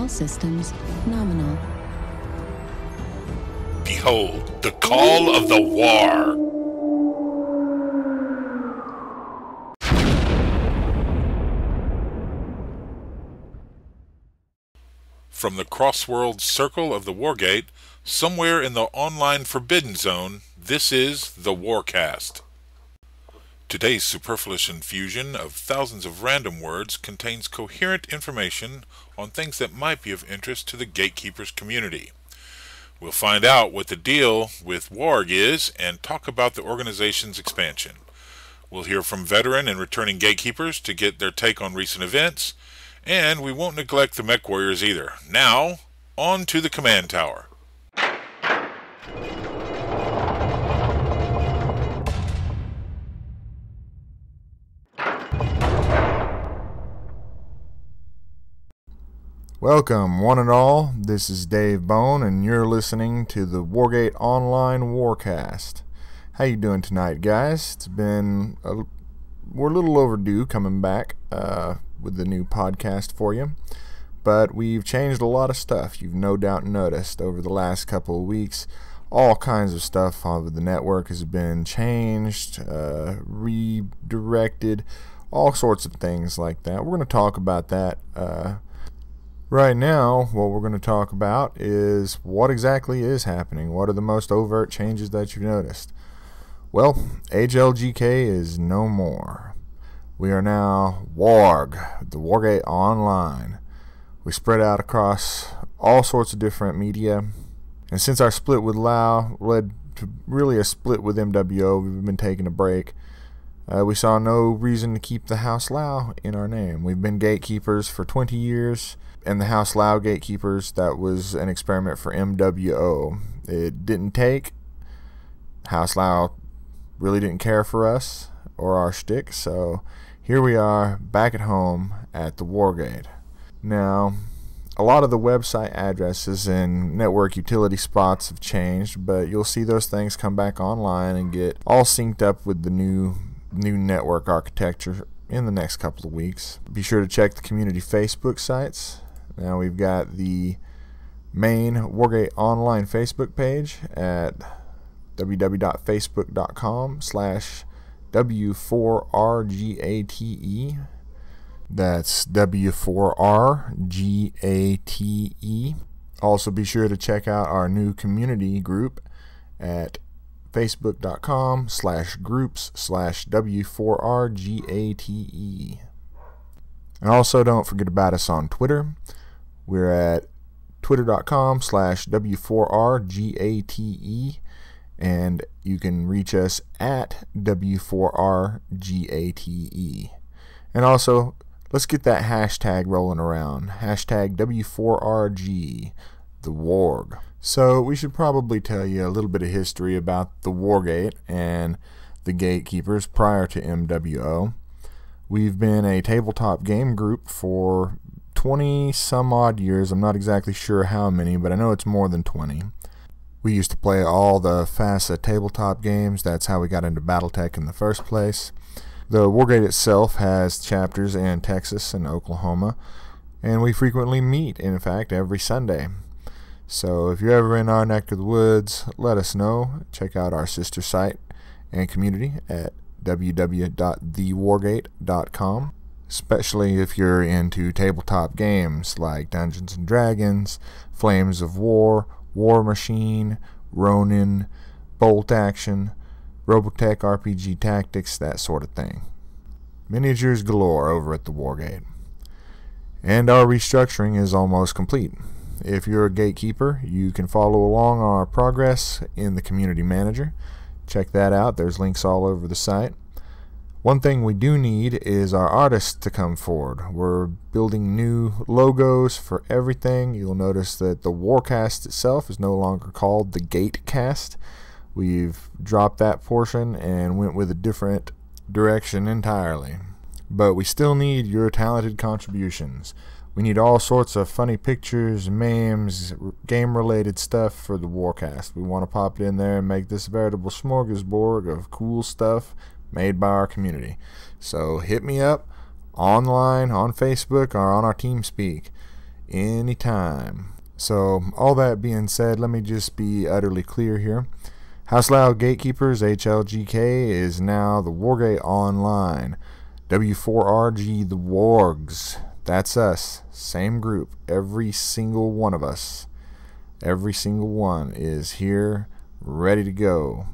All systems nominal. Behold, the call of the war! From the Crossworld Circle of the Wargate, somewhere in the online Forbidden Zone, this is the Warcast. Today's superfluous infusion of thousands of random words contains coherent information on things that might be of interest to the Gatekeepers community. We'll find out what the deal with Warg is and talk about the organization's expansion. We'll hear from veteran and returning Gatekeepers to get their take on recent events, and we won't neglect the Mech Warriors either. Now, on to the command tower. Welcome, one and all. This is Dave Bone, and you're listening to the Wargate Online Warcast. How you doing tonight, guys? We're a little overdue coming back with the new podcast for you, but we've changed a lot of stuff. You've no doubt noticed over the last couple of weeks. All kinds of stuff on the network has been changed, redirected, all sorts of things like that. We're going to talk about that. Right now, what we're going to talk about is what exactly is happening. What are the most overt changes that you've noticed? Well, HLGK is no more. We are now Warg, the Wargate Online. We spread out across all sorts of different media. And since our split with Lao led to really a split with MWO, we've been taking a break. We saw no reason to keep the House Lao in our name. We've been Gatekeepers for 20 years. And the House Lao Gatekeepers, that was an experiment for MWO. It didn't take. House Lao really didn't care for us or our shtick, so here we are back at home at the Wargate. Now, a lot of the website addresses and network utility spots have changed, but you'll see those things come back online and get all synced up with the new network architecture in the next couple of weeks. Be sure to check the community Facebook sites. Now we've got the main Wargate Online Facebook page at www.facebook.com/W4RGATE. That's W4RGATE. Also be sure to check out our new community group at facebook.com/groups/W4RGATE. And also don't forget about us on Twitter. We're at twitter.com/W4RGATE, and you can reach us at W4RGATE. And also, let's get that hashtag rolling around. Hashtag W4RG, the Warg. So we should probably tell you a little bit of history about the Wargate and the Gatekeepers prior to MWO. We've been a tabletop game group for 20 some odd years. I'm not exactly sure how many, but I know it's more than 20. We used to play all the FASA tabletop games. That's how we got into Battletech in the first place. The Wargate itself has chapters in Texas and Oklahoma, and we frequently meet, in fact, every Sunday. So if you're ever in our neck of the woods, let us know. Check out our sister site and community at www.thewargate.com, especially if you're into tabletop games like Dungeons & Dragons, Flames of War, War Machine, Ronin, Bolt Action, Robotech RPG Tactics, that sort of thing. Miniatures galore over at the Wargate. And our restructuring is almost complete. If you're a Gatekeeper, you can follow along our progress in the Community Manager. Check that out. There's links all over the site. One thing we do need is our artists to come forward. We're building new logos for everything. You'll notice that the Warcast itself is no longer called the Gatecast. We've dropped that portion and went with a different direction entirely. But we still need your talented contributions. We need all sorts of funny pictures, memes, game-related stuff for the Warcast. We want to pop it in there and make this a veritable smorgasbord of cool stuff made by our community. So hit me up online, on Facebook, or on our TeamSpeak. anytime. So, all that being said, let me just be utterly clear here. House Loud Gatekeepers, HLGK, is now the Wargate Online. W4RG, the Wargs. That's us. Same group. Every single one of us. Every single one is here, ready to go.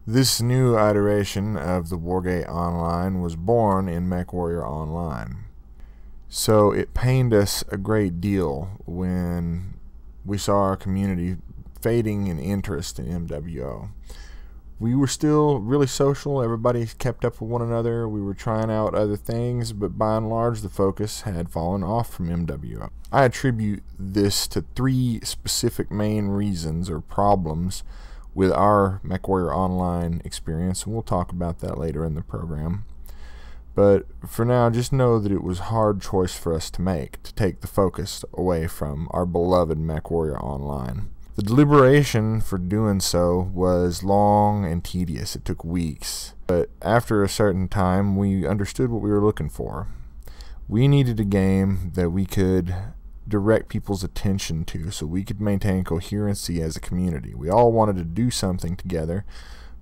This new iteration of the Wargate Online was born in MechWarrior Online. So it pained us a great deal when we saw our community fading in interest in MWO. We were still really social, everybody kept up with one another, we were trying out other things, but by and large the focus had fallen off from MWO. I attribute this to three specific main reasons or problems with our MechWarrior Online experience, and we'll talk about that later in the program. But for now, just know that it was a hard choice for us to make, to take the focus away from our beloved MechWarrior Online. The deliberation for doing so was long and tedious. It took weeks. But after a certain time, we understood what we were looking for. We needed a game that we could direct people's attention to so we could maintain coherency as a community. We all wanted to do something together,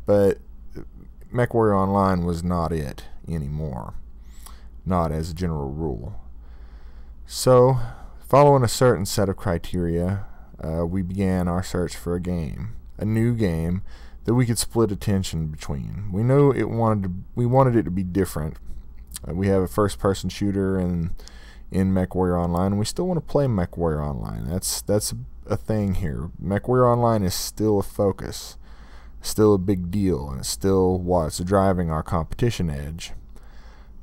but MechWarrior Online was not it anymore. Not as a general rule. So, following a certain set of criteria, we began our search for a new game that we could split attention between. We knew we wanted it to be different. We have a first-person shooter in MechWarrior Online, and we still want to play MechWarrior Online. That's a thing here. MechWarrior Online is still a focus, still a big deal, and it's still what's driving our competition edge.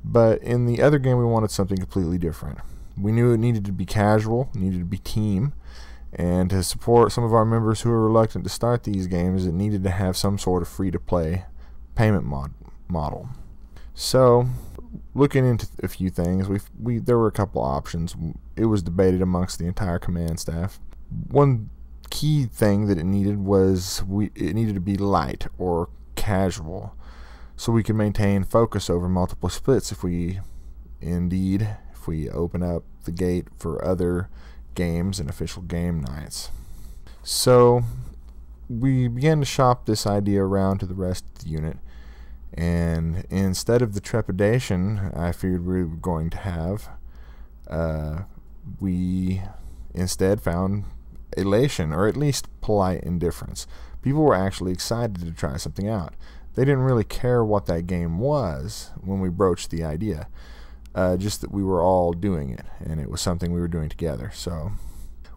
But in the other game, we wanted something completely different. We knew it needed to be casual, needed to be team, and to support some of our members who are reluctant to start these games, it needed to have some sort of free-to-play payment model. So, looking into a few things, there were a couple options. It was debated amongst the entire command staff. One key thing that it needed was it needed to be light or casual, so we could maintain focus over multiple splits if we open up the gate for other games and official game nights. So we began to shop this idea around to the rest of the unit, and instead of the trepidation I feared we were going to have, we instead found elation, or at least polite indifference. People were actually excited to try something out. They didn't really care what that game was when we broached the idea, just that we were all doing it, and it was something we were doing together. So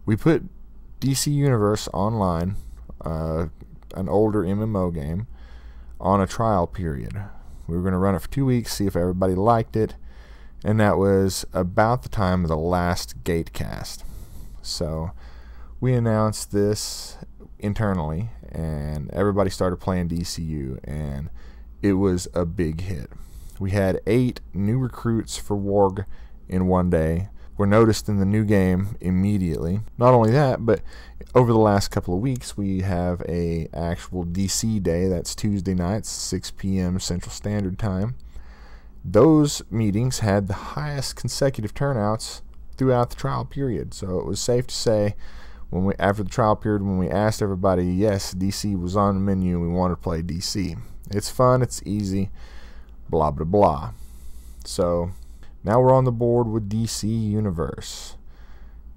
we put DC Universe Online, an older MMO game, on a trial period. We were going to run it for 2 weeks, see if everybody liked it, and that was about the time of the last Gatecast. So we announced this internally, and everybody started playing DCU, and it was a big hit. We had 8 new recruits for Warg in one day. Were noticed in the new game immediately. Not only that, but over the last couple of weeks, we have a actual DC day. That's Tuesday nights, 6 p.m. Central Standard Time. Those meetings had the highest consecutive turnouts throughout the trial period. So it was safe to say, after the trial period, when we asked everybody, yes, DC was on the menu, we wanted to play DC. It's fun, it's easy, blah blah blah. So now we're on the board with DC Universe.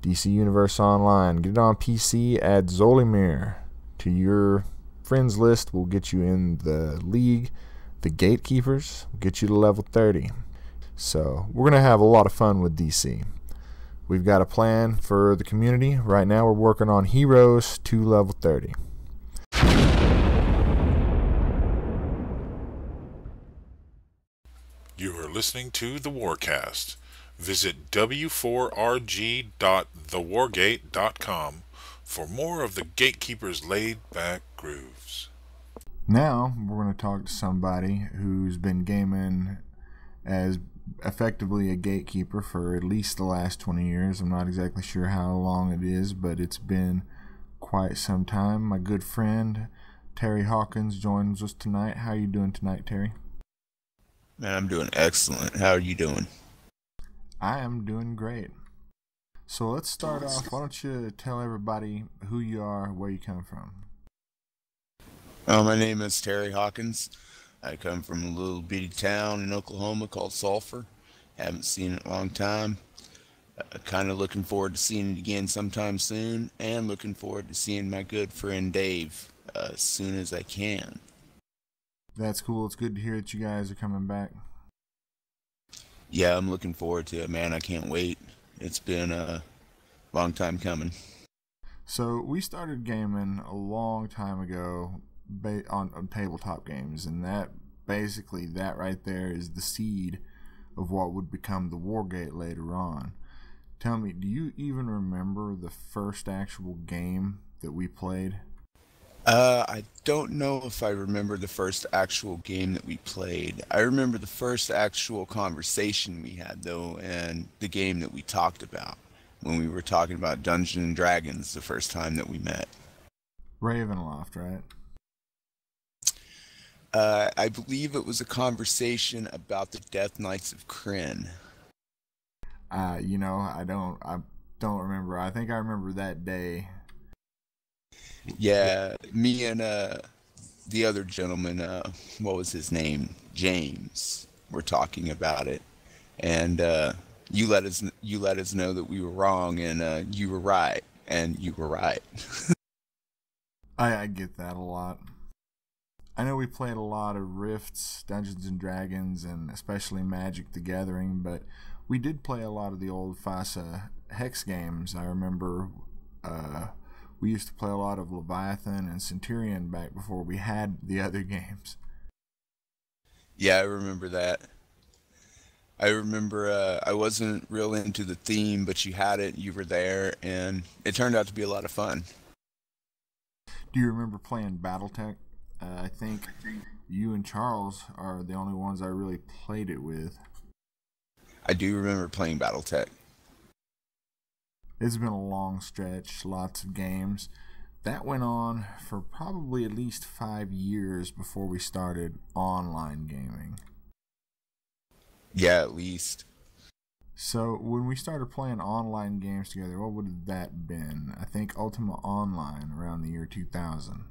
DC Universe Online. Get it on PC, add Zolimir to your friends list. We'll get you in the league. The Gatekeepers will get you to level 30. So we're going to have a lot of fun with DC. We've got a plan for the community. Right now we're working on Heroes to level 30. You are listening to The Warcast. Visit w4rg.thewargate.com for more of the Gatekeeper's laid-back grooves. Now we're going to talk to somebody who's been gaming as effectively a gatekeeper for at least the last 20 years. I'm not exactly sure how long it is, but it's been quite some time. My good friend Terry Hawkins joins us tonight. How are you doing tonight, Terry? Man, I'm doing excellent. How are you doing? I am doing great. So let's start off. Why don't you tell everybody who you are, where you come from? My name is Terry Hawkins. I come from a little bitty town in Oklahoma called Sulphur. Haven't seen it in a long time. Kind of looking forward to seeing it again sometime soon, and looking forward to seeing my good friend Dave as soon as I can. That's cool. It's good to hear that you guys are coming back. Yeah, I'm looking forward to it, man. I can't wait. It's been a long time coming. So we started gaming a long time ago on tabletop games, and that right there is the seed of what would become the Wargate later on. Tell me, do you even remember the first actual game that we played? I don't know if I remember the first actual game that we played. I remember the first actual conversation we had, though, and the game that we talked about when we were talking about Dungeons and Dragons the first time that we met. Ravenloft, right? I believe it was a conversation about the Death Knights of Krynn. I don't remember. I think I remember that day. Yeah, me and the other gentleman, what was his name? James, were talking about it, and you let us know that we were wrong, and you were right, and you were right. I get that a lot. I know we played a lot of Rifts, Dungeons and Dragons, and especially Magic the Gathering, but we did play a lot of the old FASA Hex games. I remember we used to play a lot of Leviathan and Centurion back before we had the other games. Yeah, I remember that. I remember I wasn't real into the theme, but you had it, you were there, and it turned out to be a lot of fun. Do you remember playing Battletech? I think you and Charles are the only ones I really played it with. I do remember playing Battletech. It's been a long stretch, lots of games. That went on for probably at least 5 years before we started online gaming. Yeah, at least. So when we started playing online games together, what would have that been? I think Ultima Online around the year 2000.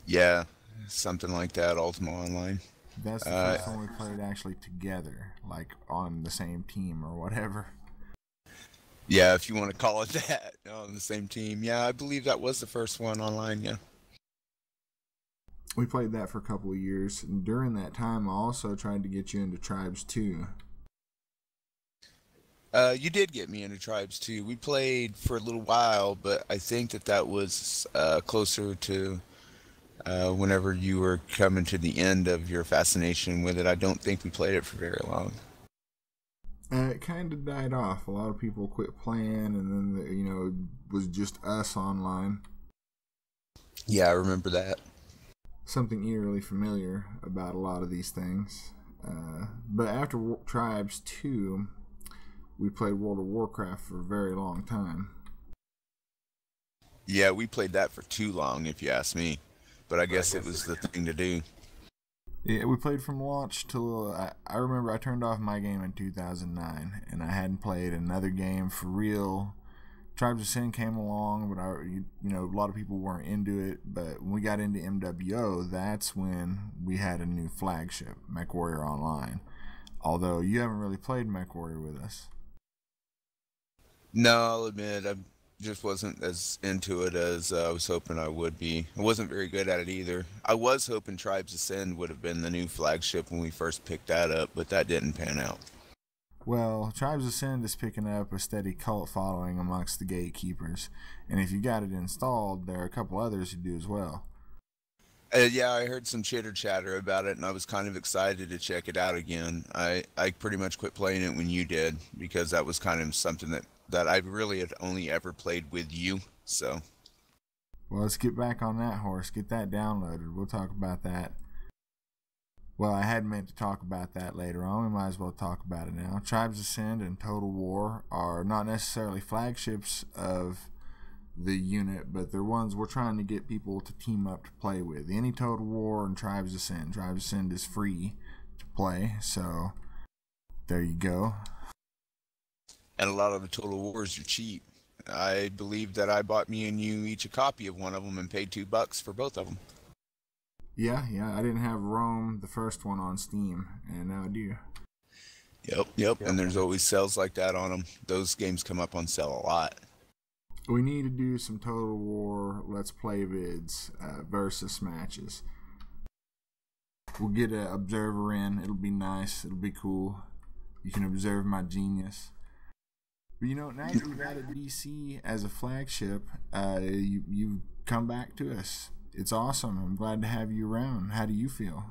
Yeah, something like that, Ultima Online. That's the first one we played actually together, like on the same team or whatever. Yeah, if you want to call it that, on the same team. Yeah, I believe that was the first one online, yeah. We played that for a couple of years, and during that time I also tried to get you into Tribes 2. You did get me into Tribes 2. We played for a little while, but I think that was closer to whenever you were coming to the end of your fascination with it. I don't think we played it for very long. It kind of died off. A lot of people quit playing, and then it was just us online. Yeah, I remember that. Something eerily familiar about a lot of these things. But after Tribes 2, we played World of Warcraft for a very long time. Yeah, we played that for too long, if you ask me. But I guess it was the thing to do. Yeah, we played from launch till I remember I turned off my game in 2009, and I hadn't played another game for real. Tribes of Sin came along, but a lot of people weren't into it. But when we got into MWO, that's when we had a new flagship, MechWarrior Online. Although you haven't really played MechWarrior with us. No, I'll admit I just wasn't as into it as I was hoping I would be. I wasn't very good at it either. I was hoping Tribes Ascend would have been the new flagship when we first picked that up, but that didn't pan out. Well, Tribes Ascend is picking up a steady cult following amongst the gatekeepers, and if you got it installed, there are a couple others who do as well. Yeah, I heard some chitter chatter about it, and I was kind of excited to check it out again. I pretty much quit playing it when you did, because that was kind of something that I really had only ever played with you, so. Well, let's get back on that horse. Get that downloaded. We'll talk about that. Well, I had meant to talk about that later on. We might as well talk about it now. Tribes Ascend and Total War are not necessarily flagships of the unit, but they're ones we're trying to get people to team up to play with. Any Total War and Tribes Ascend. Tribes Ascend is free play. So there you go. And a lot of the Total Wars are cheap. I believe that I bought me and you each a copy of one of them and paid $2 for both of them. Yeah, I didn't have Rome, the first one, on Steam, and now I do. Yep. And there's always sales like that on them. Those games come up on sale a lot. We need to do some Total War Let's Play vids versus matches. We'll get an observer in. It'll be nice. It'll be cool. You can observe my genius. But now that we've added DC as a flagship, you've come back to us. It's awesome. I'm glad to have you around. How do you feel?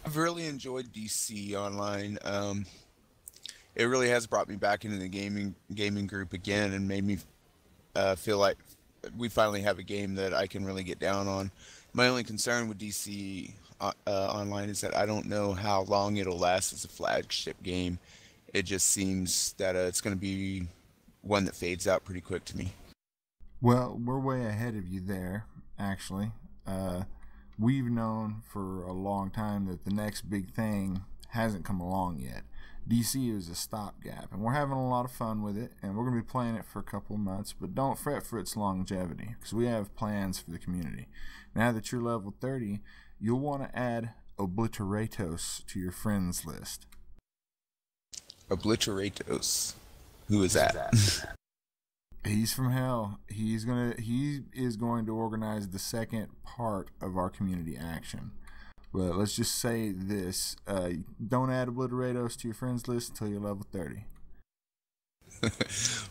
I've really enjoyed DC Online. It really has brought me back into the gaming group again and made me feel like we finally have a game that I can really get down on. My only concern with DC Online is that I don't know how long it'll last as a flagship game. It just seems that it's going to be one that fades out pretty quick to me. Well, we're way ahead of you there, actually. We've known for a long time that the next big thing hasn't come along yet. DC is a stopgap, and we're having a lot of fun with it, and we're going to be playing it for a couple of months, but don't fret for its longevity, because we have plans for the community. Now that you're level 30, you'll want to add Obliteratos to your friends list. Obliteratos? Who is that? He's from hell. He is going to organize the second part of our community action. Well, let's just say this. Don't add Obliteratos to your friends list until you're level 30.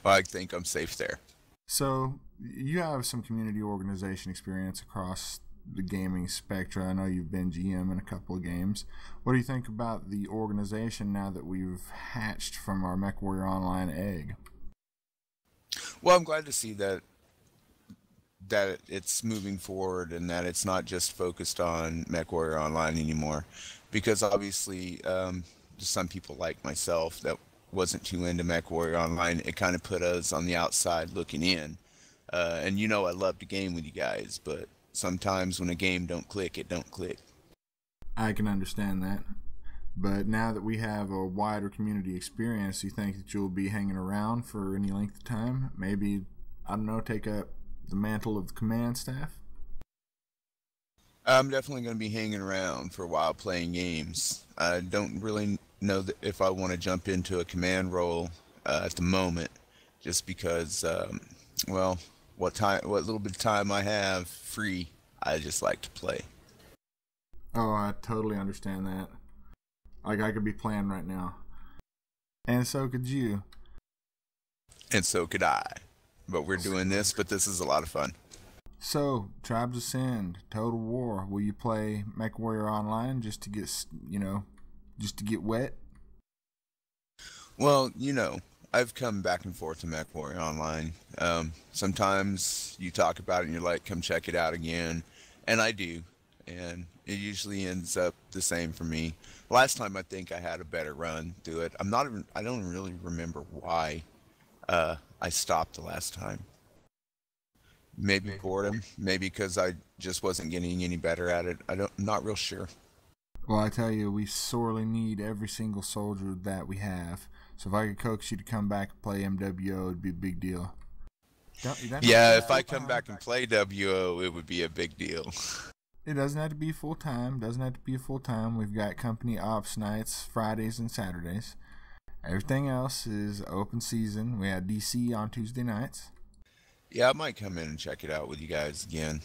Well, I think I'm safe there. So, you have some community organization experience across the gaming spectra. I know you've been GM in a couple of games. What do you think about the organization now that we've hatched from our MechWarrior Online egg? Well, I'm glad to see that it's moving forward and that it's not just focused on MechWarrior Online anymore, because obviously just some people like myself that wasn't too into MechWarrior Online, it kind of put us on the outside looking in. And I love to game with you guys, but sometimes when a game don't click, it don't click. I can understand that. But now that we have a wider community experience, you think that you'll be hanging around for any length of time? Maybe, I don't know, take up the mantle of the command staff? I'm definitely going to be hanging around for a while playing games. I don't really know if I want to jump into a command role at the moment, just because, what little bit of time I have free, I just like to play. Oh, I totally understand that. Like, I could be playing right now. And so could you. And so could I. But we're doing this, but this is a lot of fun. So, Tribes Ascend, Total War, will you play MechWarrior Online just to get, just to get wet? Well, I've come back and forth to MechWarrior Online. Sometimes you talk about it and you're like, come check it out again. And I do. And it usually ends up the same for me. Last time I think I had a better run through it. I don't really remember why I stopped the last time. Maybe boredom, maybe because I just wasn't getting any better at it. I'm not real sure. Well, I tell you, we sorely need every single soldier that we have. So if I could coax you to come back and play MWO, it'd be a big deal. Yeah, if I come back and play WO, it would be a big deal. It doesn't have to be full-time. We've got company ops nights, Fridays and Saturdays. Everything else is open season. We have DC on Tuesday nights. Yeah, I might come in and check it out with you guys again.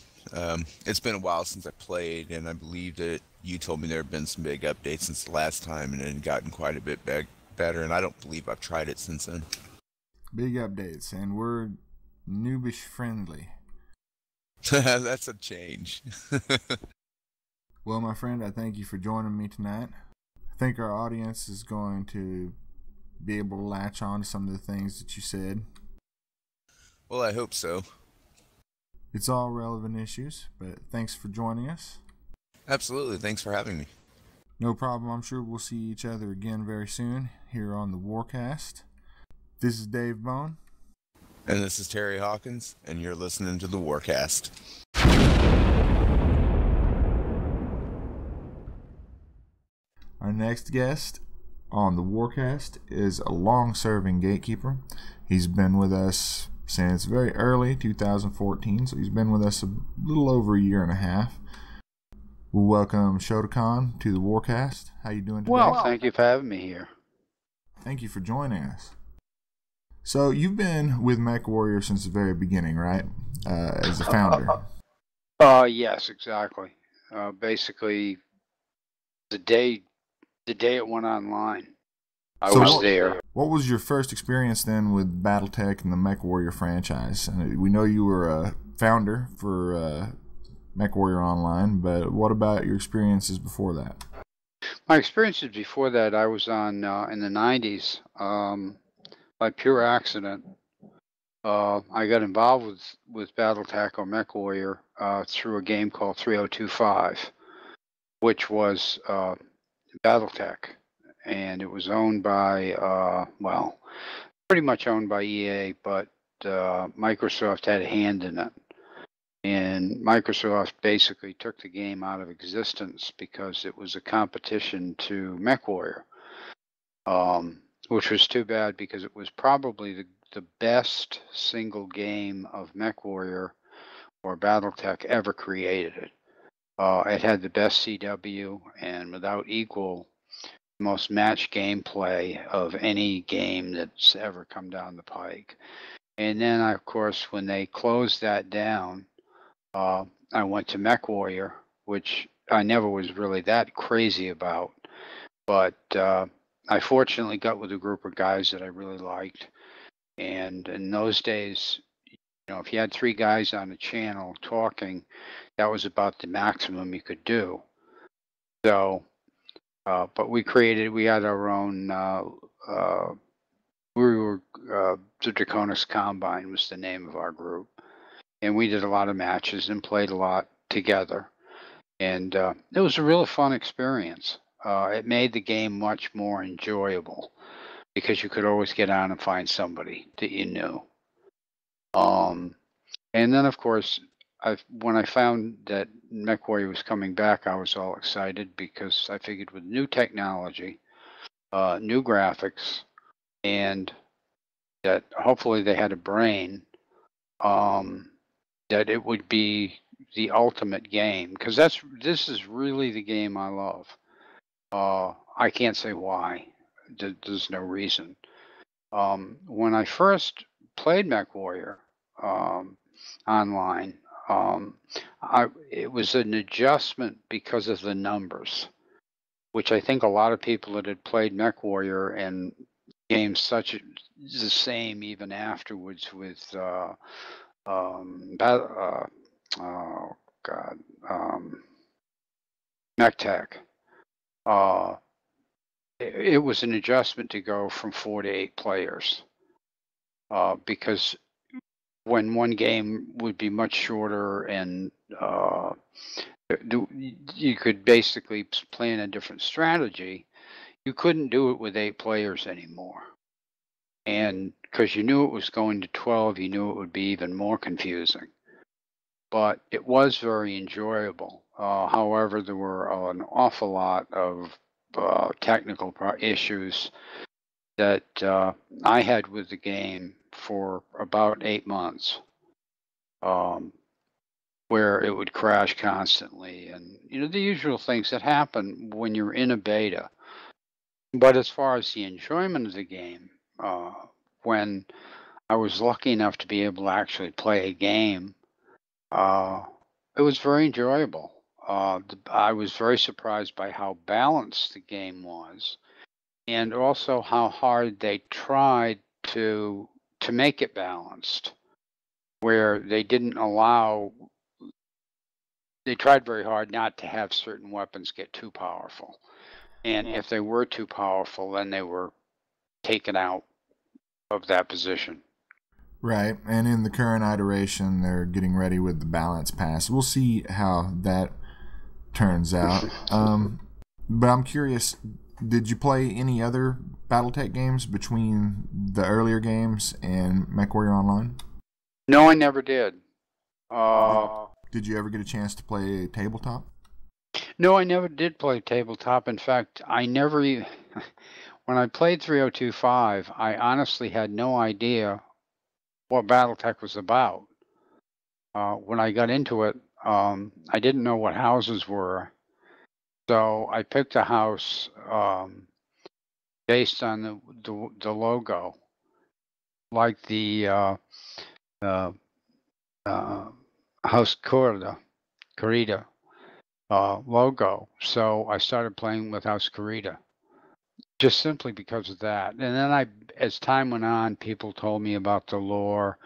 It's been a while since I played, and I believe that you told me there have been some big updates since the last time, and it had gotten quite a bit better, and I don't believe I've tried it since then. Big updates, and we're noobish friendly. That's a change. Well, my friend, I thank you for joining me tonight. I think our audience is going to be able to latch on to some of the things that you said. Well, I hope so. It's all relevant issues, but thanks for joining us. Absolutely. Thanks for having me. No problem. I'm sure we'll see each other again very soon here on the Warcast. This is Dave Bone. And this is Terry Hawkins, and you're listening to the Warcast. Our next guest on the Warcast is a long-serving gatekeeper. He's been with us since very early 2014, so he's been with us a little over a year and a half. We'll welcome Shotokan to the Warcast. How you doing today? Well, thank you for having me here. Thank you for joining us. So you've been with MechWarrior since the very beginning, right? As a founder. Yes, exactly. Basically, the day it went online, I was there. What was your first experience then with BattleTech and the MechWarrior franchise? And we know you were a founder for MechWarrior Online, but what about your experiences before that? My experiences before that, I was on in the 90s. By pure accident, I got involved with BattleTech or MechWarrior through a game called 3025, which was BattleTech, and it was owned by, pretty much owned by EA, but Microsoft had a hand in it. And Microsoft basically took the game out of existence because it was a competition to MechWarrior, which was too bad because it was probably the best single game of MechWarrior or BattleTech ever created. It had the best CW and without equal most match gameplay of any game that's ever come down the pike. And then, of course, when they closed that down, I went to MechWarrior, which I never was really that crazy about, but I fortunately got with a group of guys that I really liked. And in those days, if you had 3 guys on a channel talking, that was about the maximum you could do. So, but we had our own, the Draconis Combine was the name of our group. And we did a lot of matches and played a lot together. And it was a really fun experience. It made the game much more enjoyable because you could always get on and find somebody that you knew. And then, of course, when I found that MechWarrior was coming back, I was all excited because I figured with new technology, new graphics, and that hopefully they had a brain, that it would be the ultimate game, because this is really the game I love. I can't say why. There's no reason. When I first played MechWarrior online, it was an adjustment because of the numbers, which I think a lot of people that had played MechWarrior and games such as the same even afterwards with MechTech. It was an adjustment to go from 4 to 8 players because when one game would be much shorter and you could basically plan a different strategy, you couldn't do it with 8 players anymore. And because you knew it was going to 12, you knew it would be even more confusing. But it was very enjoyable. However, there were an awful lot of technical issues that I had with the game for about 8 months, where it would crash constantly. And, the usual things that happen when you're in a beta. But as far as the enjoyment of the game, when I was lucky enough to be able to actually play a game, it was very enjoyable. I was very surprised by how balanced the game was, and also how hard they tried to make it balanced, where they didn't allow. They tried very hard not to have certain weapons get too powerful, and if they were too powerful, then they were taken out of that position. Right, and in the current iteration, they're getting ready with the balance pass. We'll see how that turns out. But I'm curious, did you play any other BattleTech games between the earlier games and MechWarrior Online? No, I never did. Did you ever get a chance to play tabletop? No, I never did play tabletop. In fact, I never even, when I played 3025, I honestly had no idea what BattleTech was about. When I got into it, I didn't know what houses were. So I picked a house based on the logo, like the House Corrida logo. So I started playing with House Corrida, just simply because of that. And then as time went on, people told me about the lore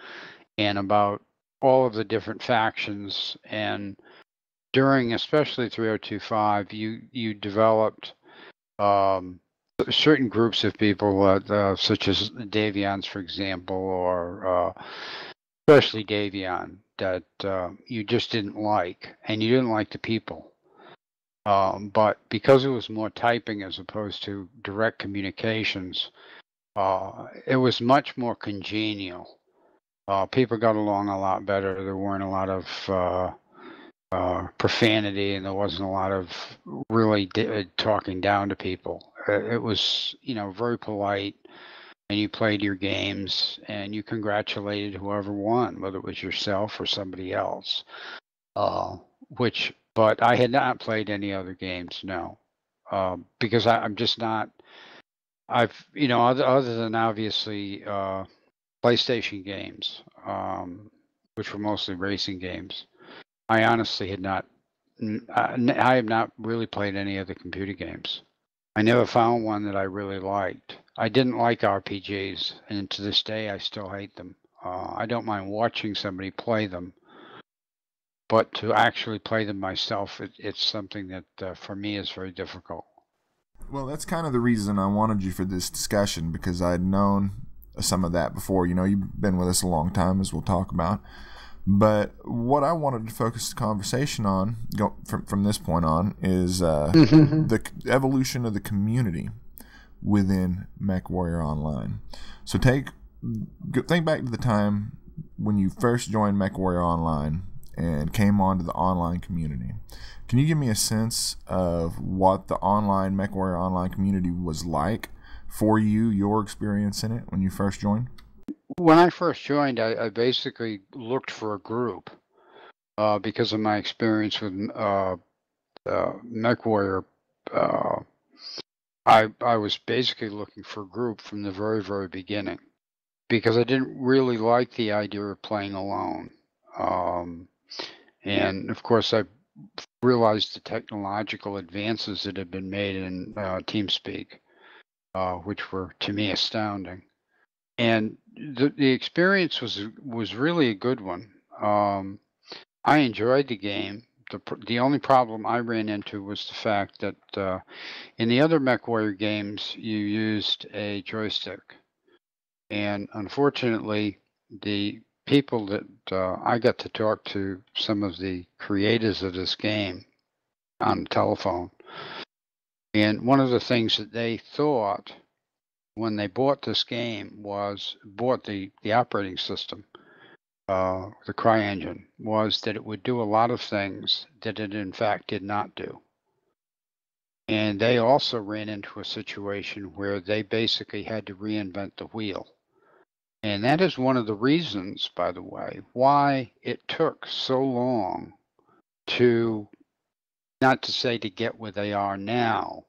and about all of the different factions. And during, especially 3025, you developed certain groups of people, such as Davions, for example, or especially Davion, that you just didn't like, and you didn't like the people. But because it was more typing as opposed to direct communications, it was much more congenial. People got along a lot better. There weren't a lot of profanity, and there wasn't a lot of really talking down to people. It was, very polite, and you played your games, and you congratulated whoever won, whether it was yourself or somebody else. But I had not played any other games, no, because I'm just not. Other than obviously PlayStation games, which were mostly racing games. I honestly had not. I have not really played any of the computer games. I never found one that I really liked. I didn't like RPGs, and to this day, I still hate them. I don't mind watching somebody play them, but to actually play them myself, it's something that for me is very difficult. Well, that's kind of the reason I wanted you for this discussion, because I'd known some of that before. You've been with us a long time, as we'll talk about. But what I wanted to focus the conversation on, from this point on, is the evolution of the community within MechWarrior Online. So think back to the time when you first joined MechWarrior Online and came onto the online community. Can you give me a sense of what the online MechWarrior Online community was like for you, your experience in it when you first joined? When I first joined, I basically looked for a group because of my experience with MechWarrior. I was basically looking for a group from the very, very beginning because I didn't really like the idea of playing alone. And of course, I realized the technological advances that had been made in TeamSpeak, which were, to me, astounding. And the experience was really a good one. I enjoyed the game. The only problem I ran into was the fact that in the other MechWarrior games, you used a joystick. And unfortunately, the people that I got to talk to, some of the creators of this game on the telephone, and one of the things that they thought when they bought this game bought the operating system, the CryEngine, was that it would do a lot of things that it in fact did not do. And they also ran into a situation where they basically had to reinvent the wheel. And that is one of the reasons, by the way, why it took so long to, not to say to get where they are now,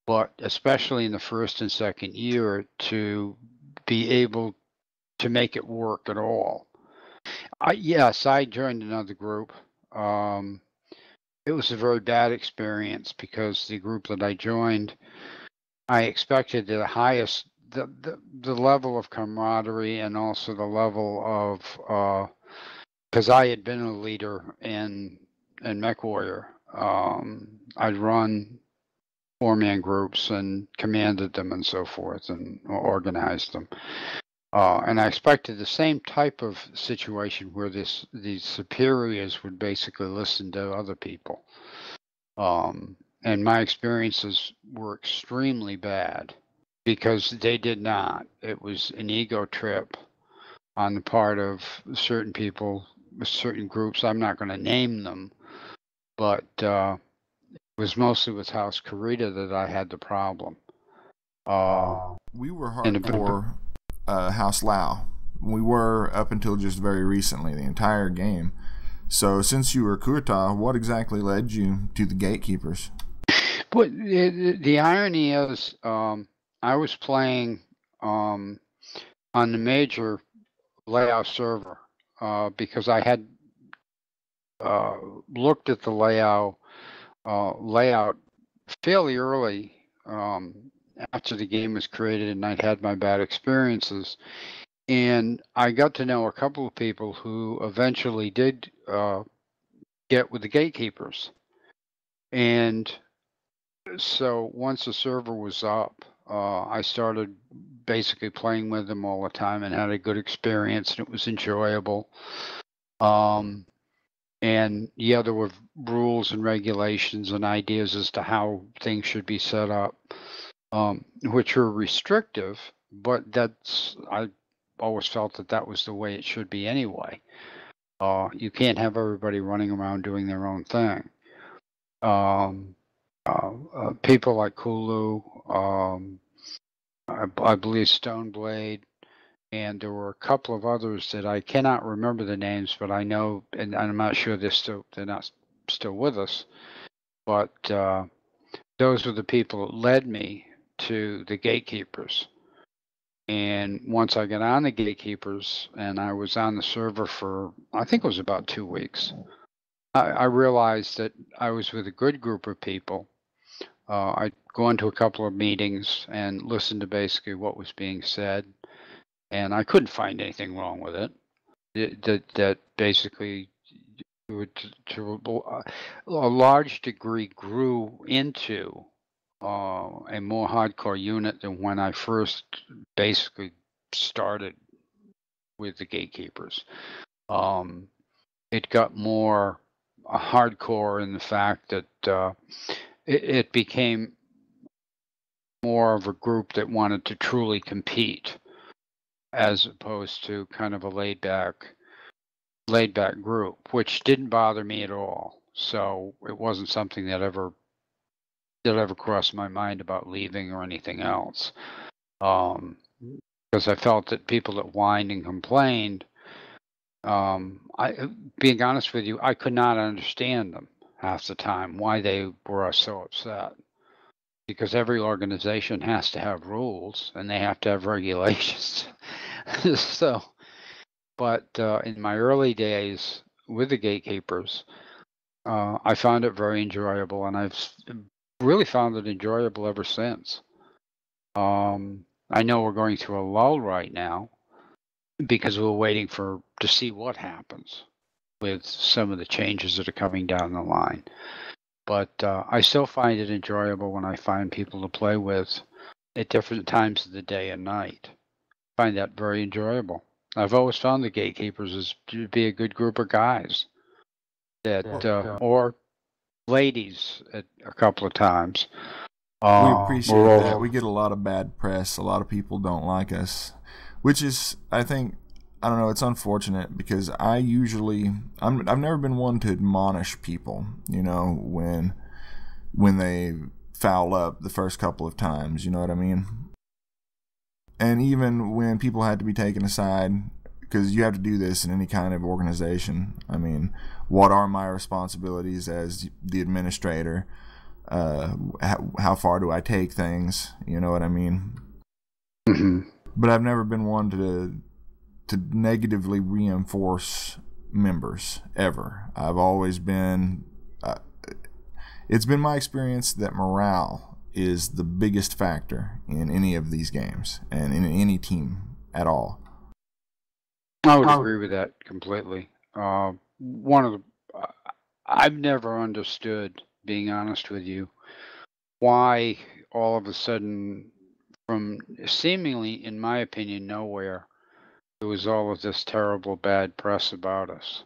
but especially in the first and second year, to be able to make it work at all. Yes, I joined another group. It was a very bad experience because the group that I joined, I expected the highest, the level of camaraderie, and also the level of, because I had been a leader in MechWarrior. I'd run 4-man groups and commanded them and so forth and organized them. And I expected the same type of situation where these superiors would basically listen to other people. And my experiences were extremely bad because they did not. It was an ego trip on the part of certain people, certain groups. I'm not going to name them, but It was mostly with House Carita that I had the problem. We were And a- hardcore House Lao. We were up until just very recently, the entire game. So since you were Kurta, what exactly led you to the Gatekeepers? But the irony is, I was playing on the major layout server because I had looked at the layout fairly early after the game was created, and I'd had my bad experiences. And I got to know a couple of people who eventually did get with the Gatekeepers. And so once the server was up, I started basically playing with them all the time and had a good experience, and it was enjoyable. And yeah, there were rules and regulations and ideas as to how things should be set up, which were restrictive, but I always felt that was the way it should be anyway. You can't have everybody running around doing their own thing. People like Kulu, I believe Stoneblade, and there were a couple of others that I cannot remember the names, but I know, and I'm not sure they're not still with us. But those were the people that led me to the Gatekeepers. And once I got on the Gatekeepers, and I was on the server for, I think it was about 2 weeks, I realized that I was with a good group of people. I'd go into a couple of meetings and listen to basically what was being said, and I couldn't find anything wrong with it. That basically, to a large degree, grew into a more hardcore unit than when I first basically started with the Gatekeepers. It got more hardcore in the fact that it became more of a group that wanted to truly compete, as opposed to kind of a laid back group, which didn't bother me at all. So it wasn't something that ever crossed my mind about leaving or anything else. Because I felt that people that whined and complained, being honest with you, I could not understand them half the time, why they were so upset. Because every organization has to have rules and they have to have regulations. So, but in my early days with the Gatekeepers, I found it very enjoyable, and I've really found it enjoyable ever since. I know we're going through a lull right now because we're waiting to see what happens with some of the changes that are coming down the line. But I still find it enjoyable when I find people to play with at different times of the day and night. I find that very enjoyable. I've always found the Gatekeepers as to be a good group of guys that, or ladies at a couple of times. We appreciate that. We get a lot of bad press. A lot of people don't like us, which is, I think, I don't know, it's unfortunate because I've never been one to admonish people, you know, when they foul up the first couple of times, you know what I mean? And even when people had to be taken aside, because you have to do this in any kind of organization. I mean, what are my responsibilities as the administrator? How far do I take things? You know what I mean? Mm-hmm. But I've never been one to negatively reinforce members, ever. I've always been, it's been my experience that morale is the biggest factor in any of these games and in any team at all. I would agree with that completely. I've never understood, being honest with you, why all of a sudden, from seemingly, in my opinion, nowhere, there was all of this terrible bad press about us.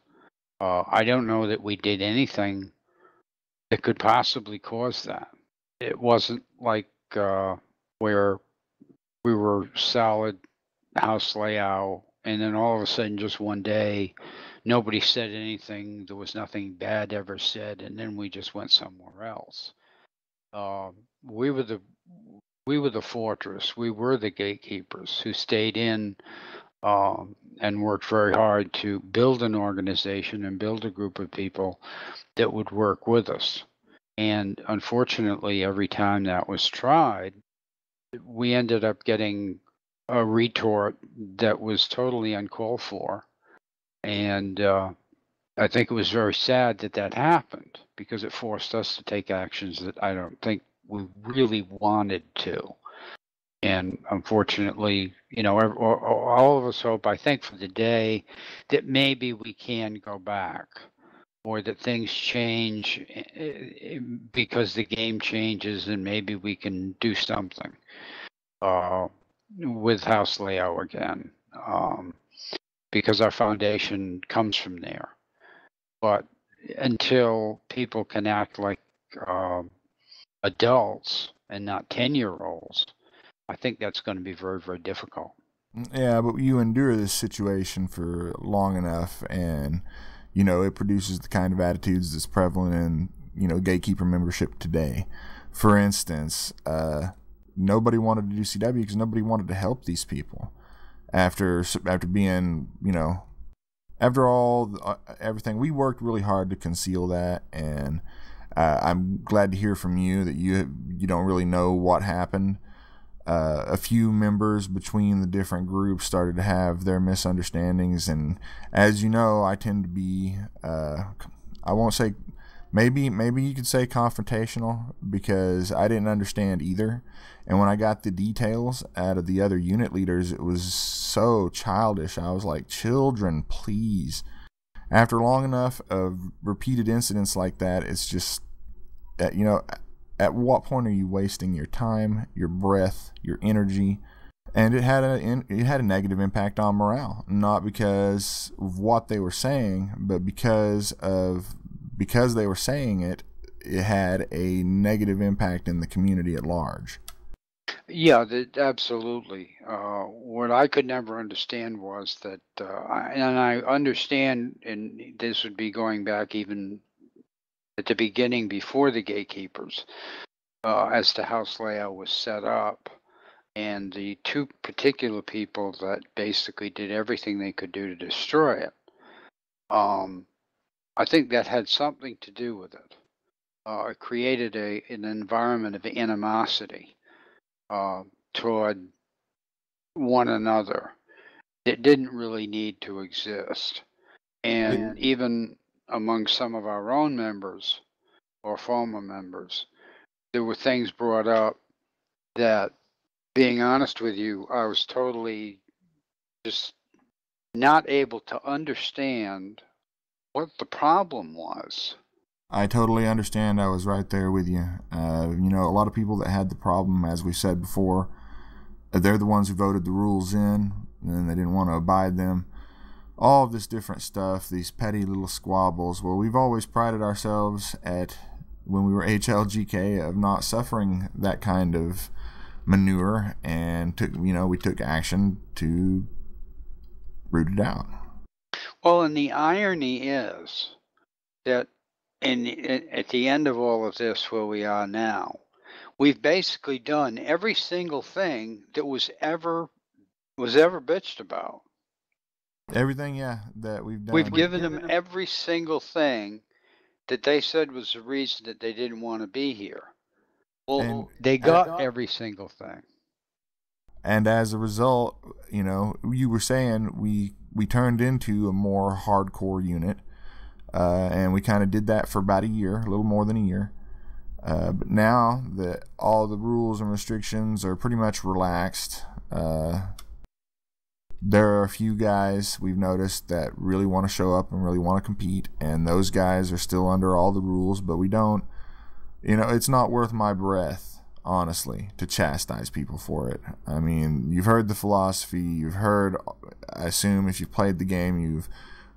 I don't know that we did anything that could possibly cause that. It wasn't like where we were solid house layout, and then all of a sudden, just one day, nobody said anything. There was nothing bad ever said, and then we just went somewhere else. We were the fortress. We were the gatekeepers who stayed in and worked very hard to build an organization and build a group of people that would work with us. And unfortunately, every time that was tried, we ended up getting a retort that was totally uncalled for. And I think it was very sad that that happened, because it forced us to take actions that I don't think we really wanted to. And unfortunately, all of us hope, I think, for the day that maybe we can go back, or that things change because the game changes, and maybe we can do something with House Leo again, because our foundation comes from there. But until people can act like adults and not 10-year-olds, I think that's going to be very, very difficult. Yeah, but you endure this situation for long enough, and it produces the kind of attitudes that's prevalent in gatekeeper membership today. For instance, nobody wanted to do CW because nobody wanted to help these people after being after all everything. We worked really hard to conceal that, and I'm glad to hear from you that you don't really know what happened. A few members between the different groups started to have their misunderstandings, and as you know, I tend to be I won't say, maybe you could say confrontational, because I didn't understand either. And when I got the details out of the other unit leaders, it was so childish. I was like, children, please. After long enough of repeated incidents like that, it's just at what point are you wasting your time, your breath, your energy? And it had a negative impact on morale, not because of what they were saying, but because they were saying it had a negative impact in the community at large. Yeah, absolutely. What I could never understand was that, and I understand, and this would be going back even at the beginning before the gatekeepers, as to how Slayer was set up, and the two particular people that basically did everything they could do to destroy it. I think that had something to do with it. It created an environment of animosity toward one another that didn't really need to exist. And even among some of our own members or former members, there were things brought up that, being honest with you, I was totally just not able to understand what the problem was. I totally understand. I was right there with you. A lot of people that had the problem, as we said before, they're the ones who voted the rules in, and they didn't want to abide them. All of this different stuff, these petty little squabbles. Well, we've always prided ourselves at, when we were HLGK, of not suffering that kind of manure, and we took action to root it out. Well, and the irony is that at the end of all of this, where we are now, we've basically done every single thing that was ever bitched about. Everything, yeah, that we've done. We've given them every single thing that they said was the reason that they didn't want to be here. Well, they got every single thing. And as a result, you were saying we turned into a more hardcore unit, and we kind of did that for about a year, a little more than a year. But now that all the rules and restrictions are pretty much relaxed, there are a few guys we've noticed that really want to show up and really want to compete, and those guys are still under all the rules, but we don't. It's not worth my breath, honestly, to chastise people for it. I mean, you've heard the philosophy, you've heard, I assume if you've played the game, you've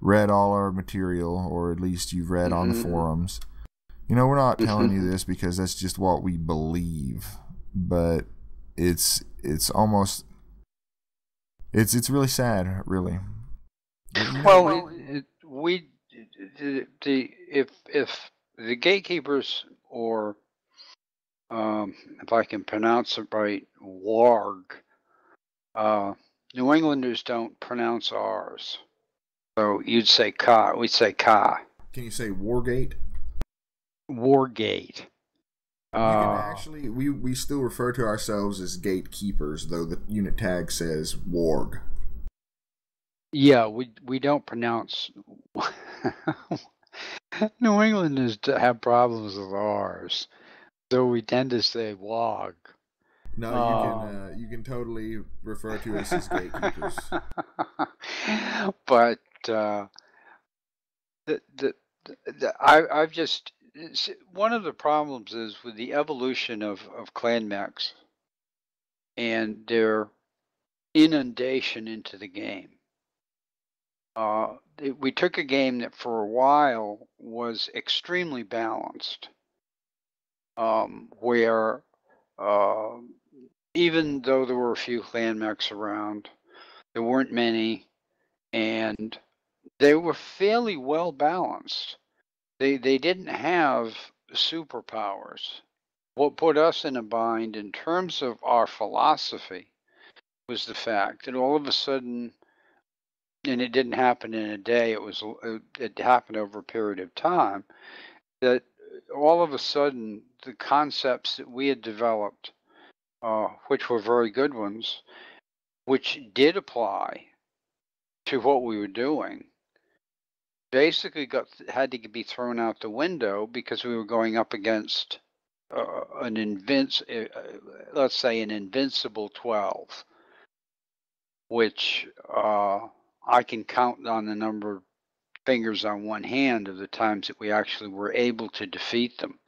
read all our material, or at least you've read on the forums. We're not telling you this because that's just what we believe, but it's almost, it's really sad, really. Well, if the gatekeepers or if I can pronounce it right, warg. New Englanders don't pronounce R's. So you'd say ka, we'd say ka. Can you say Wargate? Wargate. You can actually, we still refer to ourselves as gatekeepers, though the unit tag says Warg. Yeah, we don't pronounce. New Englanders have problems with R's, so we tend to say wog. No, you can totally refer to us as gatekeepers. But I've just one of the problems is with the evolution of clan mechs and their inundation into the game. We took a game that for a while was extremely balanced, where even though there were a few clan mechs around, there weren't many, and they were fairly well balanced. They didn't have superpowers. What put us in a bind in terms of our philosophy was the fact that all of a sudden, and it didn't happen in a day, it happened over a period of time, that all of a sudden the concepts that we had developed, which were very good ones, which did apply to what we were doing, basically had to be thrown out the window because we were going up against let's say an invincible 12, which I can count on the number of fingers on one hand of the times that we actually were able to defeat them,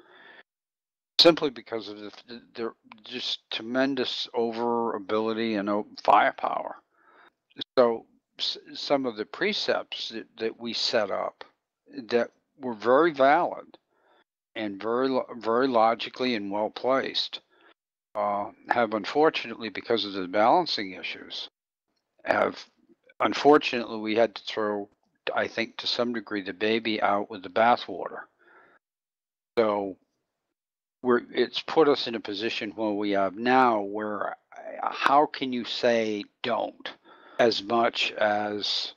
simply because of their just tremendous over ability and firepower. So some of the precepts that we set up that were very valid and very logically and well placed have unfortunately, because of the balancing issues, unfortunately we had to throw, I think to some degree, the baby out with the bathwater. So it's put us in a position where we have now where how can you say don't as much as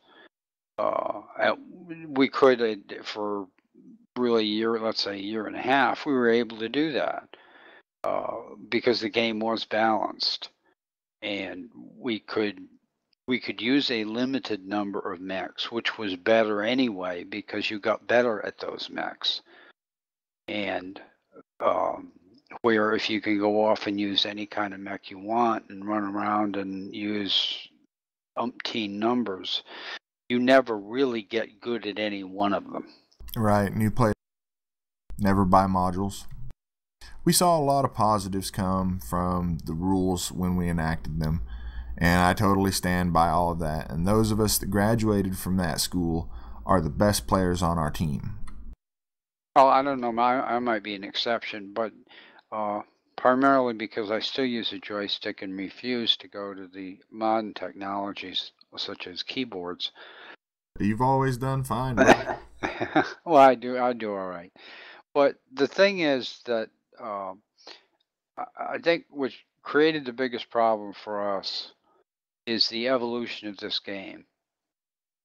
we could for really a year, let's say a year and a half, we were able to do that because the game was balanced, and we could use a limited number of mechs, which was better anyway because you got better at those mechs. And where if you can go off and use any kind of mech you want and run around and use umpteen numbers, you never really get good at any one of them. Right, new play, never buy modules. We saw a lot of positives come from the rules when we enacted them, and I totally stand by all of that. And those of us that graduated from that school are the best players on our team. Oh, I don't know. I might be an exception, but primarily because I still use a joystick and refuse to go to the modern technologies such as keyboards. You've always done fine, bro. Well, I do all right. But the thing is that I think what created the biggest problem for us is the evolution of this game,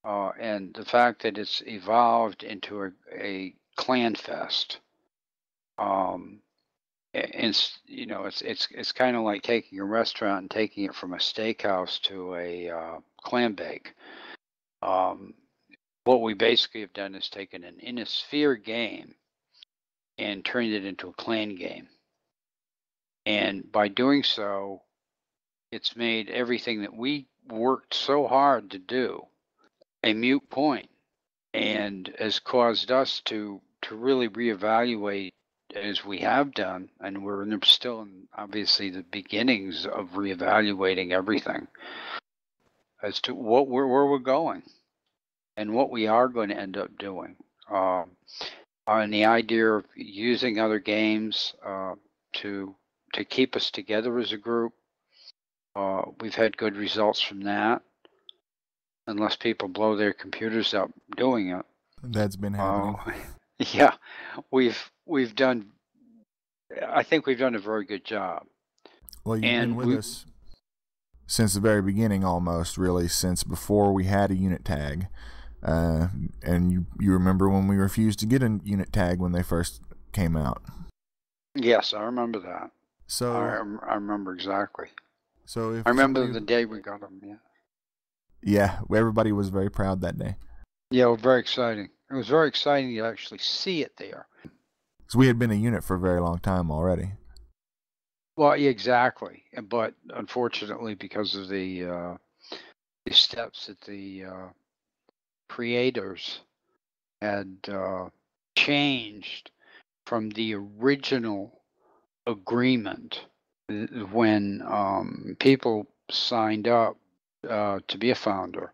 and the fact that it's evolved into a clan fest. And it's kind of like taking a restaurant and taking it from a steakhouse to a clam bake. What we basically have done is taken an Innisphere game and turned it into a clan game. And by doing so, it's made everything that we worked so hard to do a moot point, and has caused us to really reevaluate, as we have done, and we're still in obviously the beginnings of reevaluating everything as to where we're going and what we are going to end up doing. And the idea of using other games to keep us together as a group, we've had good results from that, unless people blow their computers up doing it. That's been happening. Yeah, we've done I think we've done a very good job. Well, you've been And with us since the very beginning, almost, really, since before we had a unit tag. And you remember when we refused to get a unit tag when they first came out. Yes, I remember that. So I remember exactly. So if I remember somebody, the day we got them. yeah, everybody was very proud that day. Yeah, it was very exciting. It was very exciting to actually see it there. Because we had been a unit for a very long time already. Well, yeah, exactly. But unfortunately, because of the steps that the creators had changed from the original agreement when people signed up to be a founder,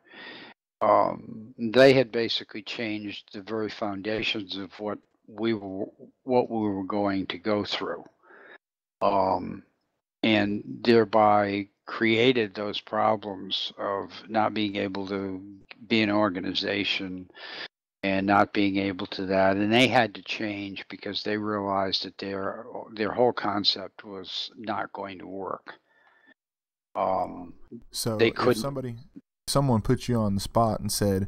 they had basically changed the very foundations of what we were going to go through, and thereby created those problems of not being able to be an organization and not being able to that, and they had to change because they realized that their whole concept was not going to work. So they if couldn't. someone put you on the spot and said,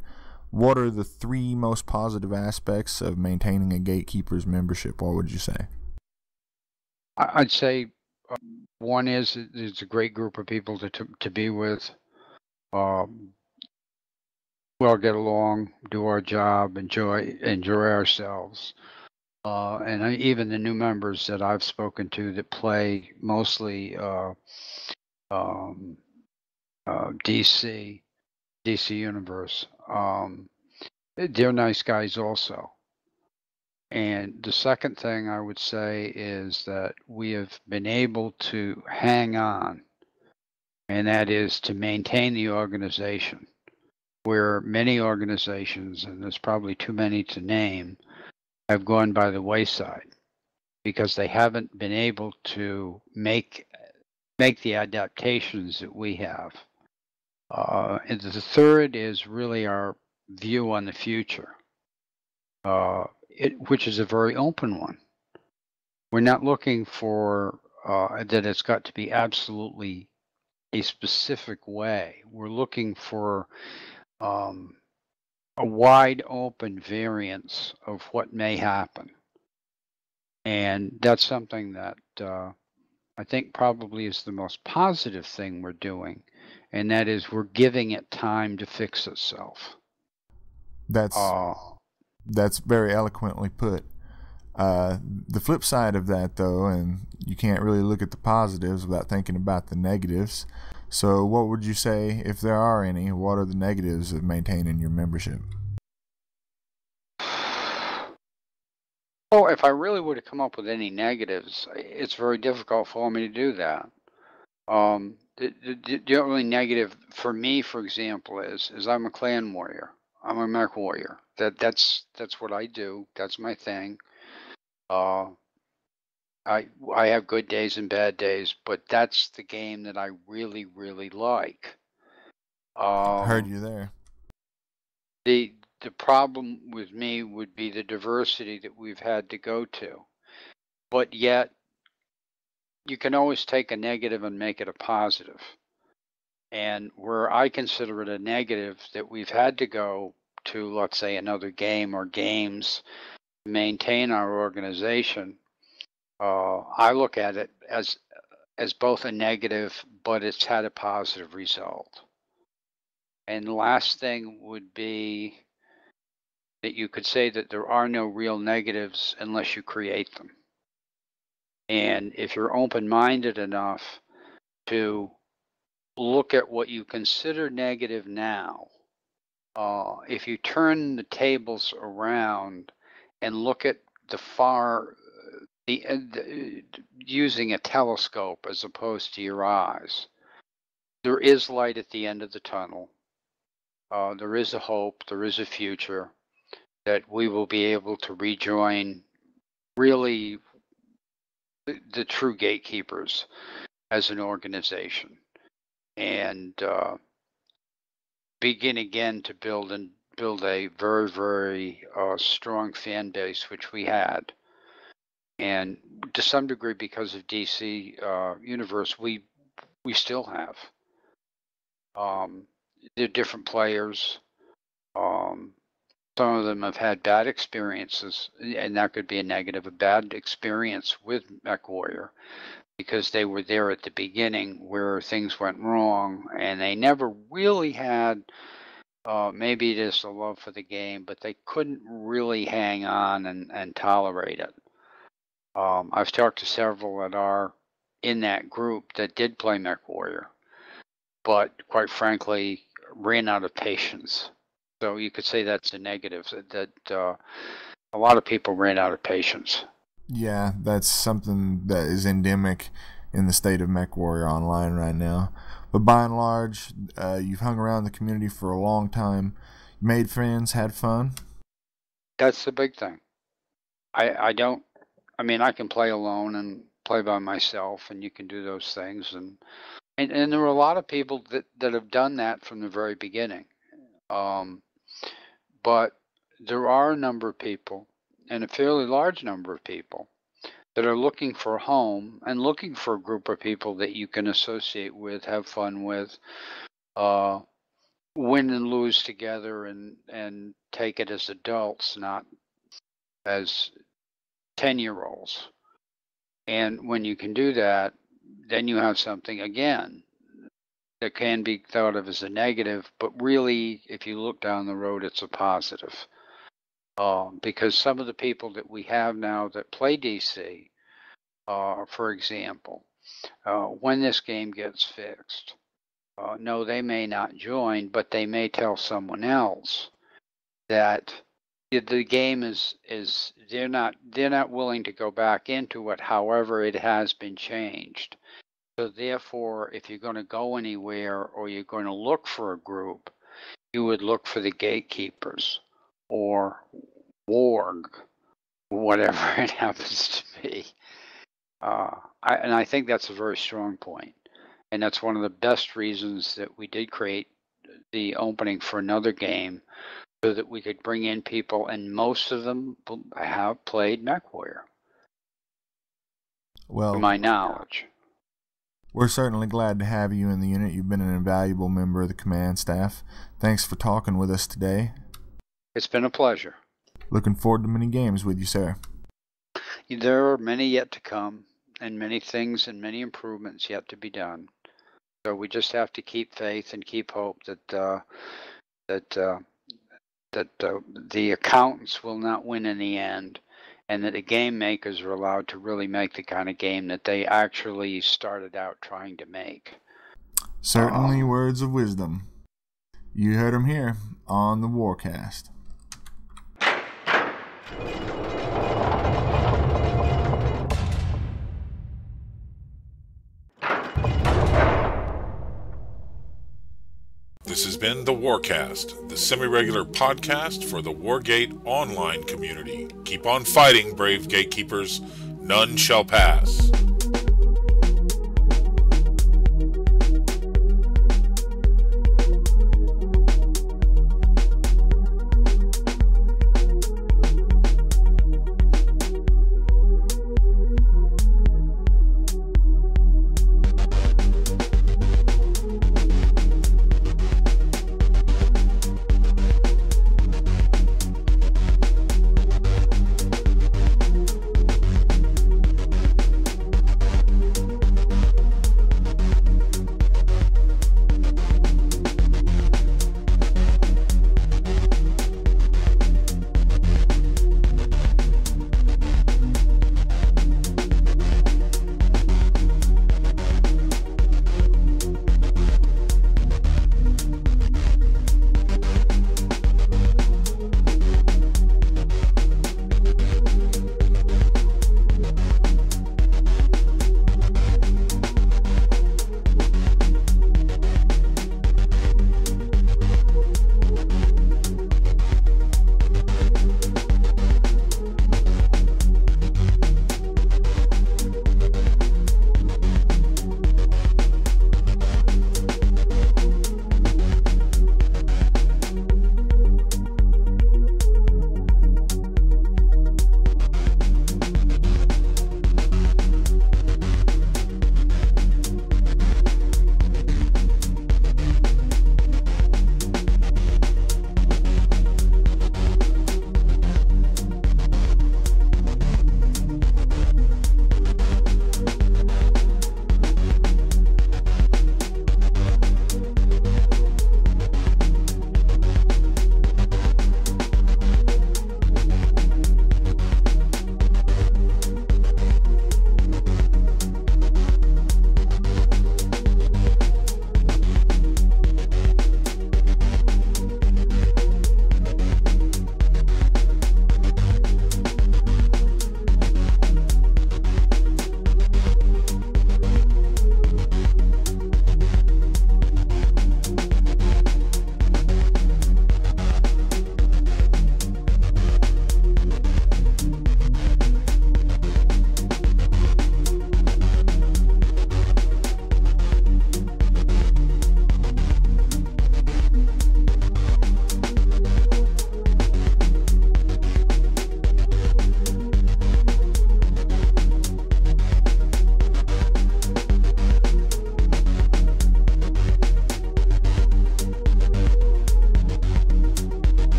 what are the 3 most positive aspects of maintaining a Gatekeepers membership, what would you say? I'd say one is it's a great group of people to be with. We all get along, do our job, enjoy ourselves. And even the new members that I've spoken to that play mostly DC Universe, they're nice guys also. And the second thing I would say is that we have been able to hang on, and that is to maintain the organization, where many organizations, and there's probably too many to name, have gone by the wayside because they haven't been able to make the adaptations that we have. And the third is really our view on the future, which is a very open one. We're not looking for that it's got to be absolutely a specific way. We're looking for a wide open variance of what may happen. And that's something that I think probably is the most positive thing we're doing, and that is we're giving it time to fix itself. That's very eloquently put. The flip side of that, though, and you can't really look at the positives without thinking about the negatives. So what would you say, if there are any, what are the negatives of maintaining your membership? Oh, if I really were to come up with any negatives, it's very difficult for me to do that. The only negative for me, for example, is I'm a clan warrior. I'm a mech warrior. That's what I do. That's my thing. I have good days and bad days, but that's the game that I really, really like. Heard you there. The problem with me would be the diversity that we've had to go to. But yet, you can always take a negative and make it a positive. And where I consider it a negative that we've had to go to, let's say, another game or games to maintain our organization, I look at it as both a negative, but it's had a positive result. And the last thing would be that you could say that there are no real negatives unless you create them. And if you're open-minded enough to look at what you consider negative now, if you turn the tables around and look at using a telescope as opposed to your eyes, there is light at the end of the tunnel. There is a hope, there is a future that we will be able to rejoin really the true gatekeepers as an organization and begin again to build a very, very strong fan base, which we had. And to some degree, because of DC Universe, we still have. They're different players. Some of them have had bad experiences, and that could be a negative, a bad experience with MechWarrior, because they were there at the beginning where things went wrong, and they never really had, maybe it is a love for the game, but they couldn't really hang on and tolerate it. I've talked to several that are in that group that did play MechWarrior, but quite frankly, ran out of patience. So you could say that's a negative, that a lot of people ran out of patience. Yeah, that's something that is endemic in the state of MechWarrior Online right now. But by and large, you've hung around the community for a long time, made friends, had fun. That's the big thing. I can play alone and play by myself, and you can do those things. And there are a lot of people that have done that from the very beginning. But there are a number of people, and a fairly large number of people, that are looking for a home and looking for a group of people that you can associate with, have fun with, win and lose together, and take it as adults, not as 10-year-olds. And when you can do that, then you have something, again, that can be thought of as a negative, but really, if you look down the road, it's a positive. Because some of the people that we have now that play DC, for example, when this game gets fixed, no, they may not join, but they may tell someone else that the game is they're not willing to go back into it. However, it has been changed. So therefore, if you're going to go anywhere or you're going to look for a group, you would look for the Gatekeepers or Warg, whatever it happens to be. I think that's a very strong point. And that's one of the best reasons that we did create the opening for another game, so that we could bring in people, and most of them have played MechWarrior. Well, to my knowledge. We're certainly glad to have you in the unit. You've been an invaluable member of the command staff. Thanks for talking with us today. It's been a pleasure. Looking forward to many games with you, sir. There are many yet to come, and many things and many improvements yet to be done. So we just have to keep faith and keep hope that the accountants will not win in the end, and that the game makers are allowed to really make the kind of game that they actually started out trying to make. Certainly words of wisdom. You heard them here on the Warcast. This has been the Warcast, the semi-regular podcast for the Wargate online community. Keep on fighting, brave gatekeepers. None shall pass.